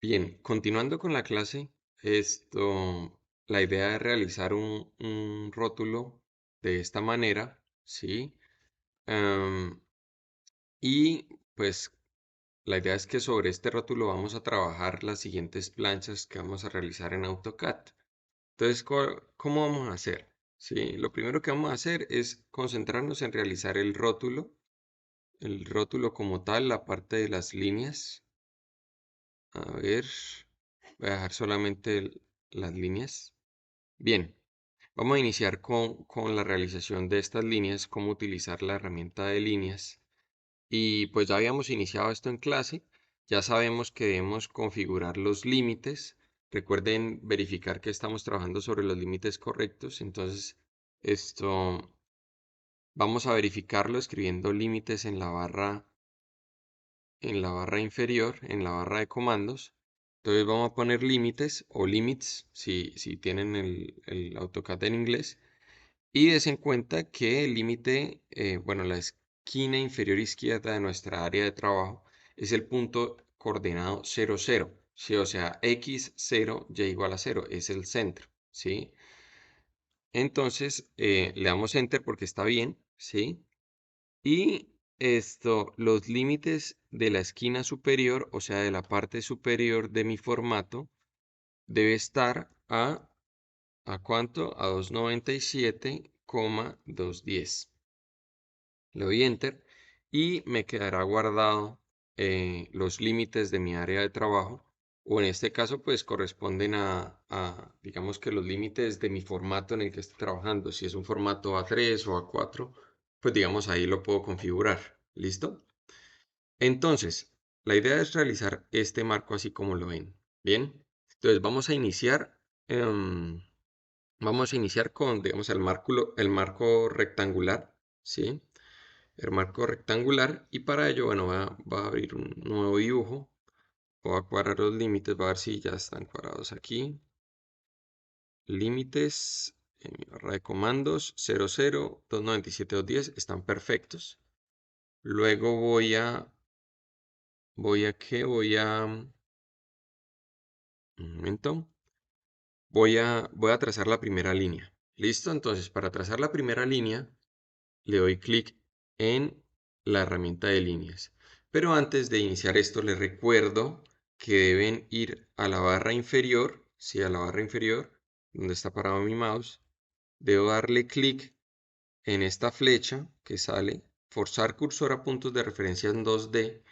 Bien, continuando con la clase, la idea es realizar un rótulo de esta manera, ¿sí? Em, y pues la idea es que sobre este rótulo vamos a trabajar las siguientes planchas que vamos a realizar en AutoCAD. Entonces, ¿cómo vamos a hacer? ¿Sí? Lo primero que vamos a hacer es concentrarnos en realizar el rótulo como tal, la parte de las líneas. A ver, voy a dejar solamente las líneas. Bien, vamos a iniciar con la realización de estas líneas, cómo utilizar la herramienta de líneas. Y pues ya habíamos iniciado esto en clase, ya sabemos que debemos configurar los límites. Recuerden verificar que estamos trabajando sobre los límites correctos. Entonces, esto vamos a verificarlo escribiendo límites en la barra inferior, en la barra de comandos. Entonces vamos a poner límites o limits si tienen el AutoCAD en inglés. Y des en cuenta que el límite, bueno, la esquina inferior izquierda de nuestra área de trabajo es el punto coordenado 0, 0. ¿Sí? O sea, x 0, y igual a 0, es el centro. ¿Sí? Entonces le damos enter porque está bien. ¿Sí? Y los límites de la esquina superior, o sea, de la parte superior de mi formato, debe estar ¿a cuánto? A 297,210. Le doy Enter y me quedará guardado los límites de mi área de trabajo, o en este caso, pues corresponden digamos que los límites de mi formato en el que estoy trabajando. Si es un formato A3 o A4, pues digamos ahí lo puedo configurar. ¿Listo? Entonces, la idea es realizar este marco así como lo ven. Bien, entonces vamos a iniciar con, digamos, el marco rectangular, ¿sí? El marco rectangular, y para ello, bueno, va a abrir un nuevo dibujo. Voy a cuadrar los límites, va a ver si ya están cuadrados aquí. Límites, en mi barra de comandos, 0, 0, 297, 210, están perfectos. Luego un momento. Voy a trazar la primera línea. ¿Listo? Entonces, para trazar la primera línea, le doy clic en la herramienta de líneas. Pero antes de iniciar esto, les recuerdo que deben ir a la barra inferior, sí, a la barra inferior, donde está parado mi mouse. Debo darle clic en esta flecha que sale, forzar cursor a puntos de referencia en 2D.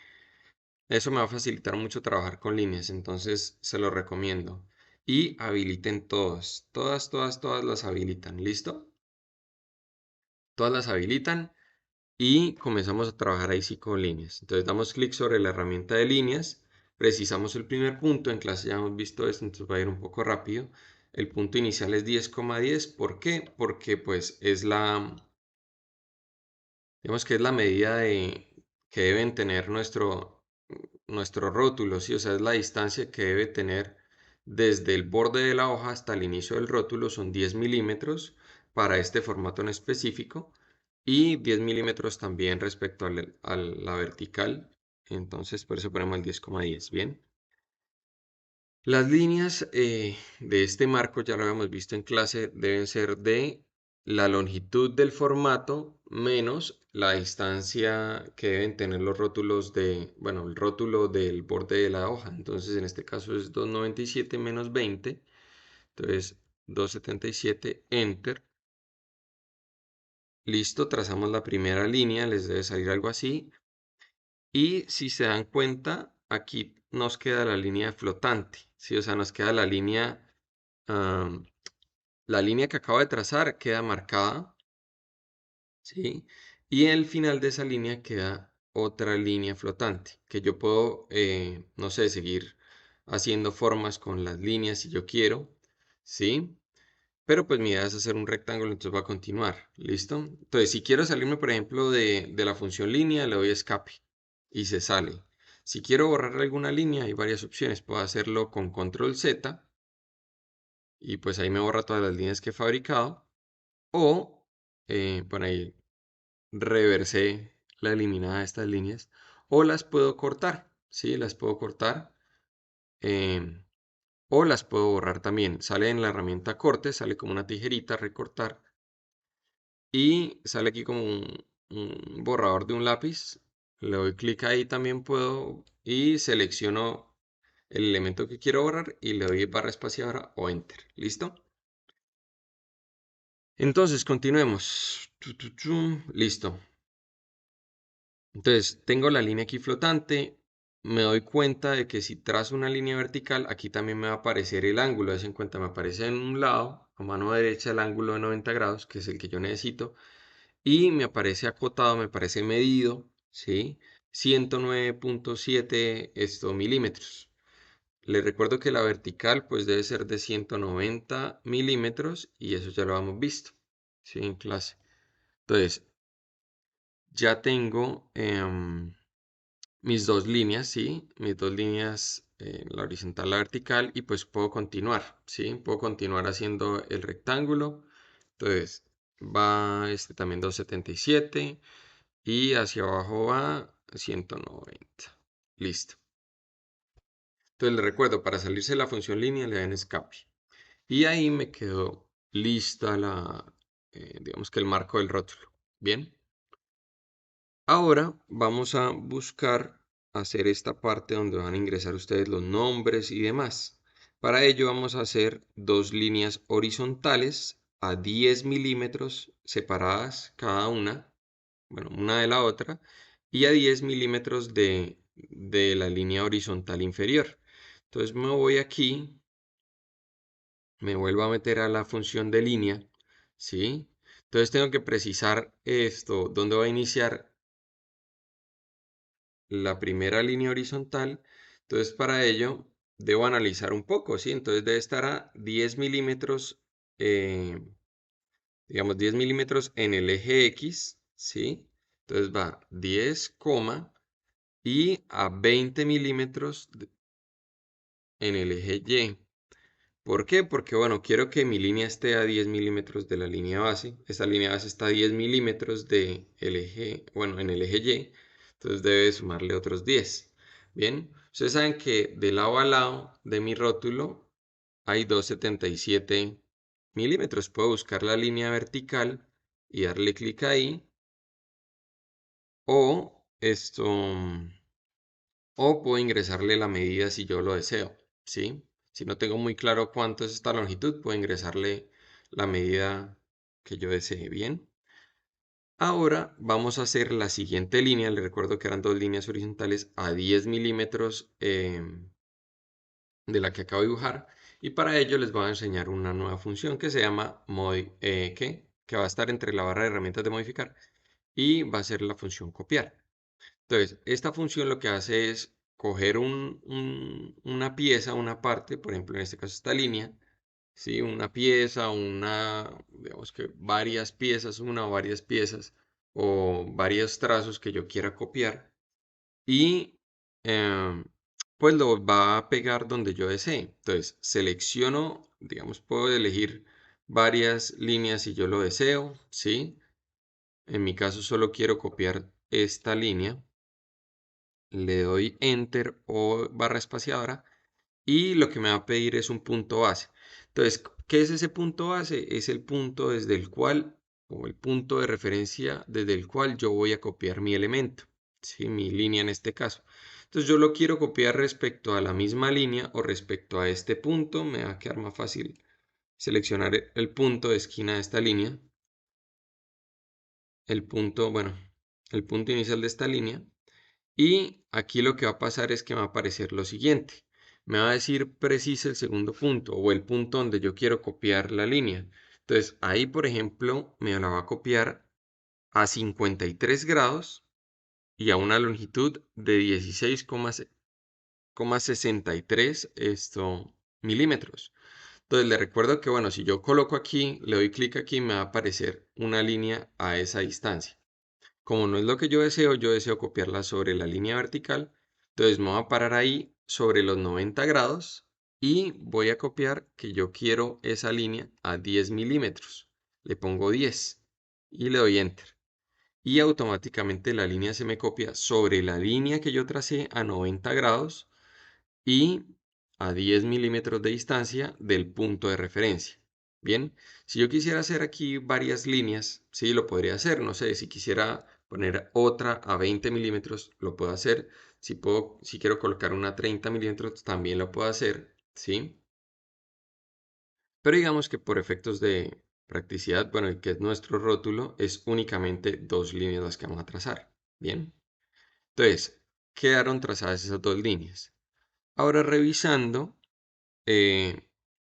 Eso me va a facilitar mucho trabajar con líneas, entonces se lo recomiendo. Y habiliten todas, todas, todas, todas las habilitan. ¿Listo? Todas las habilitan y comenzamos a trabajar ahí sí con líneas. Entonces damos clic sobre la herramienta de líneas, precisamos el primer punto. En clase ya hemos visto esto, entonces va a ir un poco rápido. El punto inicial es 10,10. ¿Por qué? Porque pues digamos que es la medida que deben tener nuestro rótulo, ¿sí? O sea, es la distancia que debe tener desde el borde de la hoja hasta el inicio del rótulo. Son 10 milímetros para este formato en específico, y 10 milímetros también respecto a la vertical. Entonces, por eso ponemos el 10,10. Bien. Las líneas de este marco, ya lo habíamos visto en clase, deben ser de la longitud del formato menos la distancia que deben tener los rótulos bueno, el rótulo del borde de la hoja. Entonces, en este caso es 297 menos 20. Entonces, 277, Enter. Listo, trazamos la primera línea, les debe salir algo así. Y si se dan cuenta, aquí nos queda la línea flotante, ¿sí? O sea, nos queda am, la línea que acabo de trazar queda marcada, ¿sí? Y en el final de esa línea queda otra línea flotante, que yo puedo, no sé, seguir haciendo formas con las líneas si yo quiero, ¿sí? Pero pues mi idea es hacer un rectángulo, entonces va a continuar, ¿listo? Entonces, si quiero salirme, por ejemplo, de la función línea, le doy escape y se sale. Si quiero borrar alguna línea, hay varias opciones. Puedo hacerlo con control Z y pues ahí me borra todas las líneas que he fabricado. O por ahí reversé la eliminada de estas líneas. O las puedo cortar, ¿sí? Las puedo cortar o las puedo borrar también. Sale en la herramienta corte, sale como una tijerita, recortar, y sale aquí como un borrador de un lápiz. Le doy clic ahí, también puedo, y selecciono el elemento que quiero borrar y le doy barra espaciadora o enter. ¿Listo? Entonces, continuemos. Listo. Entonces, tengo la línea aquí flotante. Me doy cuenta de que si trazo una línea vertical, aquí también me va a aparecer el ángulo. Haz en cuenta, me aparece en un lado, a mano derecha, el ángulo de 90 grados, que es el que yo necesito. Y me aparece acotado, me aparece medido, ¿sí? 109.7 milímetros. Les recuerdo que la vertical pues debe ser de 190 milímetros y eso ya lo hemos visto, ¿sí? En clase. Entonces, ya tengo mis dos líneas, ¿sí? Mis dos líneas, la horizontal, la vertical, y pues puedo continuar, ¿sí? Puedo continuar haciendo el rectángulo. Entonces, va este también 277 y hacia abajo va 190. Listo. Entonces, les recuerdo, para salirse de la función línea le dan escape. Y ahí me quedó lista digamos que el marco del rótulo. Bien. Ahora vamos a buscar hacer esta parte donde van a ingresar ustedes los nombres y demás. Para ello vamos a hacer dos líneas horizontales a 10 milímetros separadas cada una, bueno, una de la otra, y a 10 milímetros de la línea horizontal inferior. Entonces me voy aquí, me vuelvo a meter a la función de línea, ¿sí? Entonces tengo que precisar esto, dónde va a iniciar la primera línea horizontal. Entonces, para ello, debo analizar un poco, ¿sí? Entonces, debe estar a 10 milímetros, eh, digamos 10 milímetros en el eje X, ¿sí? Entonces, va 10, y a 20 milímetros en el eje Y. ¿Por qué? Porque, bueno, quiero que mi línea esté a 10 milímetros de la línea base. Esta línea base está a 10 milímetros del eje, bueno, en el eje Y. Entonces debe sumarle otros 10. Bien, ustedes saben que de lado a lado de mi rótulo hay 277 milímetros. Puedo buscar la línea vertical y darle clic ahí. O o puedo ingresarle la medida si yo lo deseo, ¿sí? Si no tengo muy claro cuánto es esta longitud, puedo ingresarle la medida que yo desee. Bien. Ahora vamos a hacer la siguiente línea. Les recuerdo que eran dos líneas horizontales a 10 milímetros de la que acabo de dibujar. Y para ello les voy a enseñar una nueva función que se llama que va a estar entre la barra de herramientas de modificar y va a ser la función copiar. Entonces, esta función lo que hace es coger una pieza, una parte, por ejemplo, en este caso esta línea, ¿sí? Una pieza, digamos que varias piezas, una o varias piezas, o varios trazos que yo quiera copiar, y em, pues lo va a pegar donde yo desee. Entonces, selecciono, digamos, puedo elegir varias líneas si yo lo deseo, ¿sí? En mi caso solo quiero copiar esta línea. Le doy enter o barra espaciadora y lo que me va a pedir es un punto base. Entonces, ¿qué es ese punto base? Es el punto desde el cual, o el punto de referencia desde el cual yo voy a copiar mi elemento, ¿sí? Mi línea en este caso. Entonces yo lo quiero copiar respecto a la misma línea o respecto a este punto. Me va a quedar más fácil seleccionar el punto de esquina de esta línea. El punto, bueno, el punto inicial de esta línea. Y aquí lo que va a pasar es que me va a aparecer lo siguiente. Me va a decir preciso el segundo punto o el punto donde yo quiero copiar la línea. Entonces ahí, por ejemplo, me la va a copiar a 53 grados y a una longitud de 16,63 milímetros. Entonces le recuerdo que, bueno, si yo coloco aquí, le doy clic aquí, me va a aparecer una línea a esa distancia. Como no es lo que yo deseo copiarla sobre la línea vertical. Entonces me voy a parar ahí sobre los 90 grados y voy a copiar que yo quiero esa línea a 10 milímetros. Le pongo 10 y le doy enter. Y automáticamente la línea se me copia sobre la línea que yo tracé a 90 grados y a 10 milímetros de distancia del punto de referencia. Bien, si yo quisiera hacer aquí varias líneas, sí, lo podría hacer. No sé, si quisiera poner otra a 20 milímetros, lo puedo hacer. Si quiero colocar una a 30 milímetros, también lo puedo hacer, ¿sí? Pero digamos que por efectos de practicidad, bueno, el que es nuestro rótulo, es únicamente dos líneas las que vamos a trazar. Bien, entonces, quedaron trazadas esas dos líneas. Ahora revisando, eh,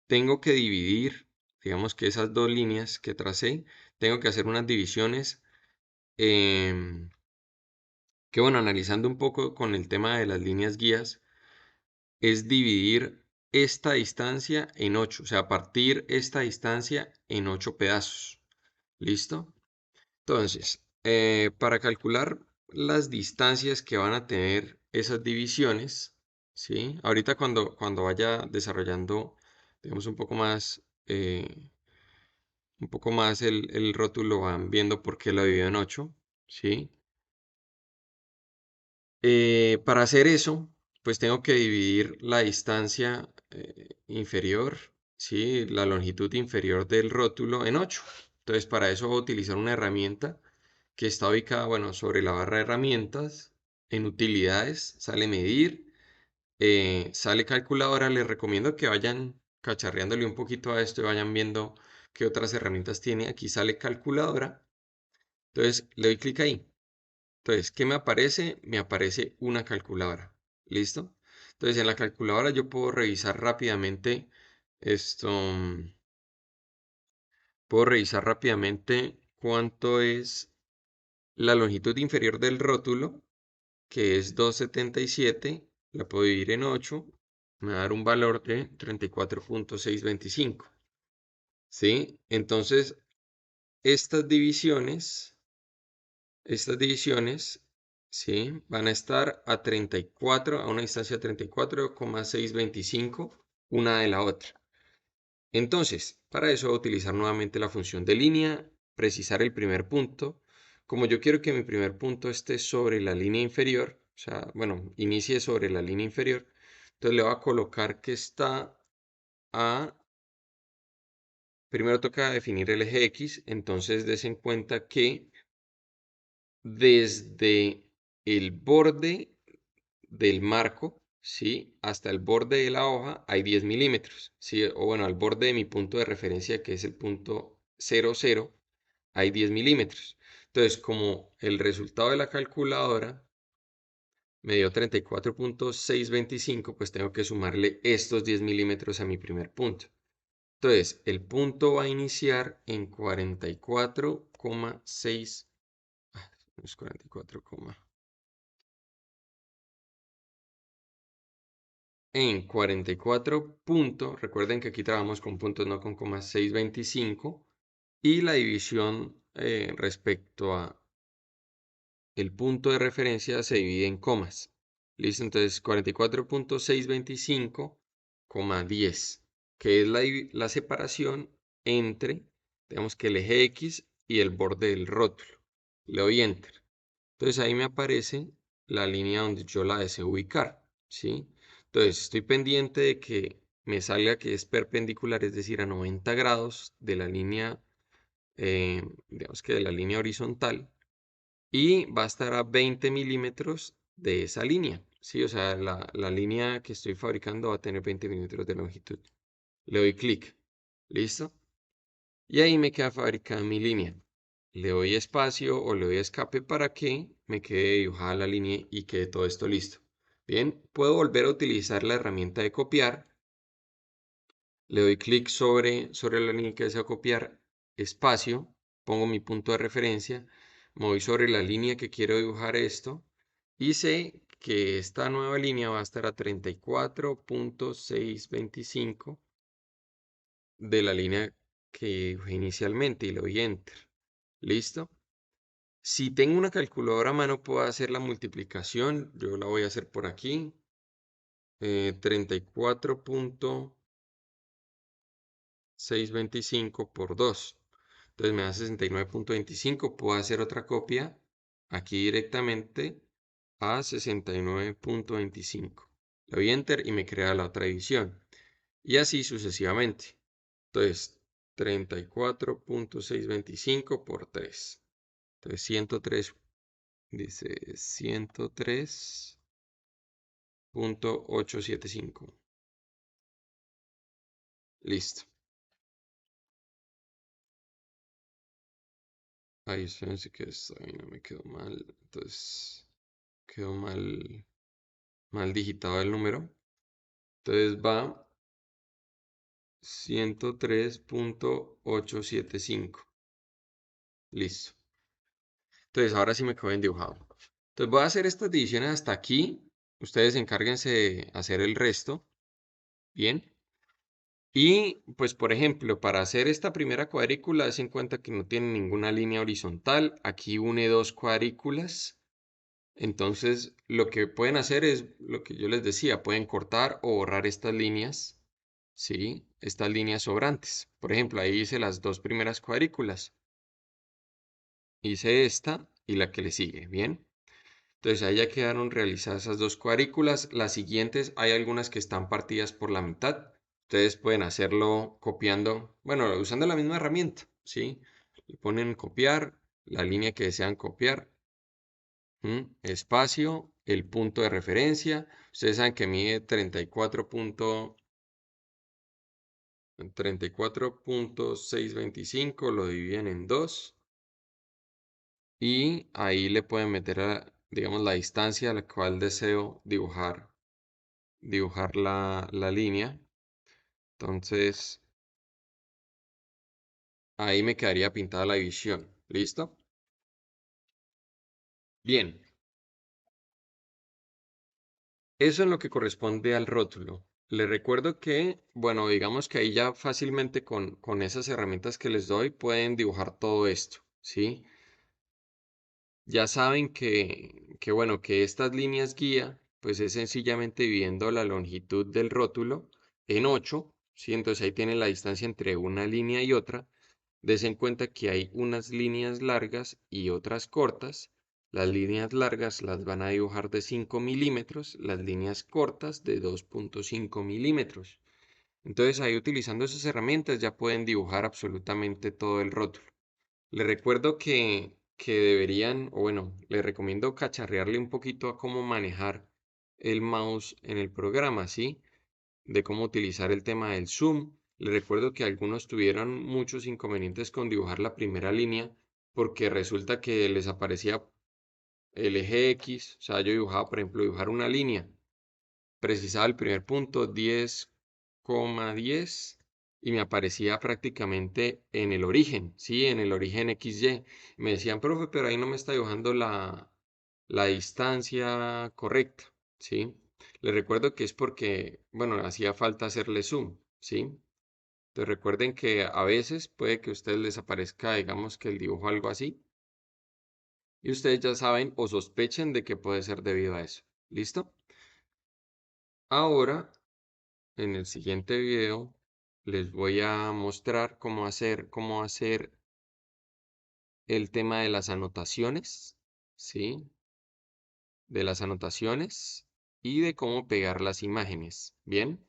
tengo que dividir, digamos que esas dos líneas que tracé, tengo que hacer unas divisiones em, que, bueno, analizando un poco con el tema de las líneas guías, es dividir esta distancia en 8, o sea, partir esta distancia en 8 pedazos. ¿Listo? Entonces, para calcular las distancias que van a tener esas divisiones, ¿sí? Ahorita cuando vaya desarrollando, digamos, un poco más el rótulo, van viendo por qué lo divido en 8, ¿sí? Para hacer eso, pues tengo que dividir la distancia inferior, ¿sí? La longitud inferior del rótulo en 8. Entonces, para eso voy a utilizar una herramienta que está ubicada, bueno, sobre la barra de herramientas, en utilidades, sale medir, sale calculadora. Les recomiendo que vayan cacharreándole un poquito a esto y vayan viendo qué otras herramientas tiene. Aquí sale calculadora. Entonces, le doy clic ahí. Entonces, ¿qué me aparece? Me aparece una calculadora. ¿Listo? Entonces, en la calculadora yo puedo revisar rápidamente esto. Puedo revisar rápidamente cuánto es la longitud inferior del rótulo, que es 2,77. La puedo dividir en 8. Me va a dar un valor de 34,625. ¿Sí? Entonces, estas divisiones Estas divisiones, ¿sí? Van a estar a una distancia de 34,625 una de la otra. Entonces, para eso voy a utilizar nuevamente la función de línea, precisar el primer punto. Como yo quiero que mi primer punto esté sobre la línea inferior, o sea, bueno, inicie sobre la línea inferior, entonces le voy a colocar que está a... Primero toca definir el eje X, entonces des en cuenta que desde el borde del marco, ¿sí? Hasta el borde de la hoja hay 10 milímetros, ¿sí? O bueno, al borde de mi punto de referencia, que es el punto 00, hay 10 milímetros. Entonces, como el resultado de la calculadora me dio 34,625, pues tengo que sumarle estos 10 milímetros a mi primer punto. Entonces, el punto va a iniciar en 44,6, no es 44, en 44 puntos. Recuerden que aquí trabajamos con puntos, no con comas, 625. Y la división respecto a el punto de referencia se divide en comas. ¿Listo? Entonces 44,625, 10, que es la separación entre, digamos que el eje X y el borde del rótulo. Le doy Enter. Entonces ahí me aparece la línea donde yo la deseo ubicar, ¿sí? Entonces estoy pendiente de que me salga que es perpendicular, es decir, a 90 grados de la línea, digamos que de la línea horizontal, y va a estar a 20 milímetros de esa línea, ¿sí? O sea, la línea que estoy fabricando va a tener 20 milímetros de longitud. Le doy clic, ¿listo? Y ahí me queda fabricada mi línea. Le doy espacio o le doy escape para que me quede dibujada la línea y quede todo esto listo. Bien, puedo volver a utilizar la herramienta de copiar. Le doy clic sobre la línea que deseo copiar, espacio, pongo mi punto de referencia, me voy sobre la línea que quiero dibujar esto y sé que esta nueva línea va a estar a 34,625 de la línea que dibujé inicialmente y le doy Enter. ¿Listo? Si tengo una calculadora a mano, puedo hacer la multiplicación. Yo la voy a hacer por aquí. 34,625 por 2. Entonces me da 69,25. Puedo hacer otra copia aquí directamente a 69,25. Le doy Enter y me crea la otra división. Y así sucesivamente. Entonces, 34.625 por 3. Entonces, 103, dice 103.875. Listo. Ahí espérense que ahí no me quedó mal. Entonces, quedó mal digitado el número. Entonces va 103.875. Listo. Entonces, ahora sí me quedó bien dibujado. Entonces, voy a hacer estas divisiones hasta aquí. Ustedes encárguense de hacer el resto. Bien. Y, pues, por ejemplo, para hacer esta primera cuadrícula, des en cuenta que no tiene ninguna línea horizontal. Aquí une dos cuadrículas. Entonces, lo que pueden hacer es lo que yo les decía, pueden cortar o borrar estas líneas, ¿sí? Estas líneas sobrantes. Por ejemplo, ahí hice las dos primeras cuadrículas. Hice esta y la que le sigue, ¿bien? Entonces ahí ya quedaron realizadas esas dos cuadrículas. Las siguientes, hay algunas que están partidas por la mitad. Ustedes pueden hacerlo copiando, bueno, usando la misma herramienta, ¿sí? Le ponen copiar, la línea que desean copiar, espacio, el punto de referencia. Ustedes saben que mide 34.625, lo dividen en dos. Y ahí le pueden meter, digamos, la distancia a la cual deseo dibujar la línea. Entonces, ahí me quedaría pintada la división. ¿Listo? Bien, eso es lo que corresponde al rótulo. Le recuerdo que, bueno, digamos que ahí ya fácilmente con esas herramientas que les doy pueden dibujar todo esto, ¿sí? Ya saben bueno, que estas líneas guía, pues es sencillamente dividiendo la longitud del rótulo en 8, ¿sí? Entonces ahí tienen la distancia entre una línea y otra. Des en cuenta que hay unas líneas largas y otras cortas. Las líneas largas las van a dibujar de 5 milímetros, las líneas cortas de 2.5 milímetros. Entonces ahí utilizando esas herramientas ya pueden dibujar absolutamente todo el rótulo. Les recuerdo que deberían, o bueno, les recomiendo cacharrearle un poquito a cómo manejar el mouse en el programa, ¿sí? De cómo utilizar el tema del zoom. Les recuerdo que algunos tuvieron muchos inconvenientes con dibujar la primera línea porque resulta que les aparecía el eje X, o sea, yo dibujaba, por ejemplo, dibujar una línea, precisaba el primer punto 10,10 y me aparecía prácticamente en el origen, ¿sí? En el origen XY. Me decían, profe, pero ahí no me está dibujando la distancia correcta, ¿sí? Les recuerdo que es porque, bueno, hacía falta hacerle zoom, ¿sí? Entonces recuerden que a veces puede que a ustedes les aparezca, digamos, que el dibujo algo así, y ustedes ya saben o sospechen de que puede ser debido a eso. ¿Listo? Ahora en el siguiente video les voy a mostrar cómo hacer el tema de las anotaciones, ¿sí? De las anotaciones y de cómo pegar las imágenes. ¿Bien?